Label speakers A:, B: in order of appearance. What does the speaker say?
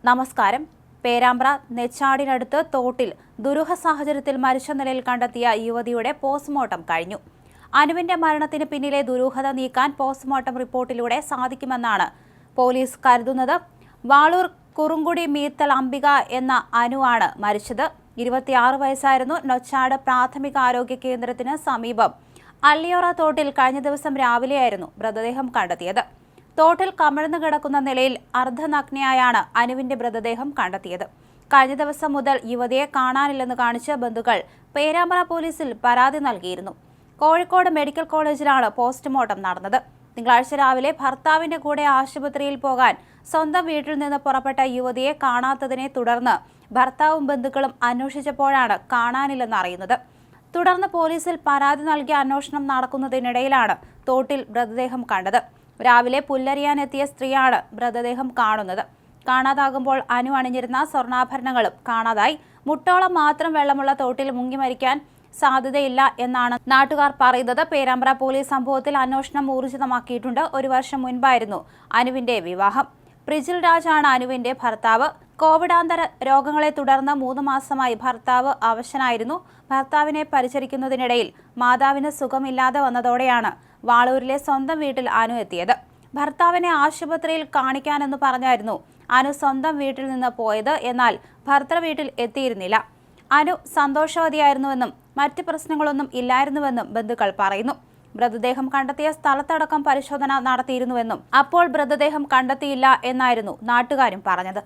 A: നമസ്കാരം. പേരാമ്പ്ര നെച്ചാടിനടുത്ത് തോട്ടിൽ ദുരൂഹ സാഹചര്യത്തിൽ മരിച്ച നിലയിൽ കണ്ടെത്തിയ യുവതിയുടെ പോസ്റ്റ്മോർട്ടം കഴിഞ്ഞു. അനുവിന്റെ മരണത്തിന് പിന്നിലെ ദുരൂഹത നീക്കാൻ പോസ്റ്റ്മോർട്ടം റിപ്പോർട്ടിലൂടെ സാധിക്കുമെന്നാണ് പോലീസ് കരുതുന്നത്. വാളൂർ കുറുങ്കുടി മീത്തൽ അംബിക എന്ന അനുവാണ് മരിച്ചത്. 26 വയസ്സായിരുന്നു. നൊച്ചാട് പ്രാഥമിക ആരോഗ്യ കേന്ദ്രത്തിന് സമീപം അള്ളിയോറ തോട്ടിൽ കഴിഞ്ഞ ദിവസം രാവിലെയായിരുന്നു മൃതദേഹം കണ്ടെത്തിയത്. തോട്ടിൽ കമിഴ്ന്നു കിടക്കുന്ന നിലയിൽ അർദ്ധനഗ്നയായാണ് അനുവിന്റെ മൃതദേഹം കണ്ടെത്തിയത്. കഴിഞ്ഞ ദിവസം മുതൽ യുവതിയെ കാണാനില്ലെന്ന് കാണിച്ച് ബന്ധുക്കൾ പേരാമ്പ്ര പോലീസിൽ പരാതി നൽകിയിരുന്നു. കോഴിക്കോട് മെഡിക്കൽ കോളേജിലാണ് പോസ്റ്റ്മോർട്ടം നടന്നത്. തിങ്കളാഴ്ച രാവിലെ ഭർത്താവിന്റെ കൂടെ ആശുപത്രിയിൽ പോകാൻ സ്വന്തം വീട്ടിൽ നിന്ന് പുറപ്പെട്ട യുവതിയെ കാണാത്തതിനെ തുടർന്ന് ഭർത്താവും ബന്ധുക്കളും അന്വേഷിച്ചപ്പോഴാണ് കാണാനില്ലെന്ന് അറിയുന്നത്. തുടർന്ന് പോലീസിൽ പരാതി നൽകി അന്വേഷണം നടക്കുന്നതിനിടയിലാണ് തോട്ടിൽ മൃതദേഹം കണ്ടത്. രാവിലെ പുല്ലരിയാനെത്തിയ സ്ത്രീയാണ് മൃതദേഹം കാണുന്നത്. കാണാതാകുമ്പോൾ അനു അണിഞ്ഞിരുന്ന സ്വർണ്ണാഭരണങ്ങളും കാണാതായി. മുട്ടോളം മാത്രം വെള്ളമുള്ള തോട്ടിൽ മുങ്ങി മരിക്കാൻ സാധ്യതയില്ല എന്നാണ് നാട്ടുകാർ പറയുന്നത്. പേരാമ്പ്ര പോലീസ് സംഭവത്തിൽ അന്വേഷണം ഊർജിതമാക്കിയിട്ടുണ്ട്. 1 വർഷം മുൻപായിരുന്നു അനുവിന്റെ വിവാഹം. പ്രിജിൽ രാജാണ് അനുവിന്റെ ഭർത്താവ്. കോവിഡാന്തര രോഗങ്ങളെ തുടർന്ന് 3 മാസമായി ഭർത്താവ് അവശനായിരുന്നു. ഭർത്താവിനെ പരിചരിക്കുന്നതിനിടയിൽ മാതാവിന് സുഖമില്ലാതെ വന്നതോടെയാണ് വാളൂരിലെ സ്വന്തം വീട്ടിൽ അനു എത്തിയത്. ഭർത്താവിനെ ആശുപത്രിയിൽ കാണിക്കാനെന്ന് പറഞ്ഞായിരുന്നു അനു സ്വന്തം വീട്ടിൽ നിന്ന് പോയത്. എന്നാൽ ഭർത്തൃ വീട്ടിൽ എത്തിയിരുന്നില്ല. അനു സന്തോഷവതിയായിരുന്നുവെന്നും മറ്റ് പ്രശ്നങ്ങളൊന്നും ഇല്ലായിരുന്നുവെന്നും ബന്ധുക്കൾ പറയുന്നു. മൃതദേഹം കണ്ടെത്തിയ സ്ഥലത്തടക്കം പരിശോധന നടത്തിയിരുന്നുവെന്നും അപ്പോൾ മൃതദേഹം കണ്ടെത്തിയില്ല എന്നായിരുന്നു നാട്ടുകാരും പറഞ്ഞത്.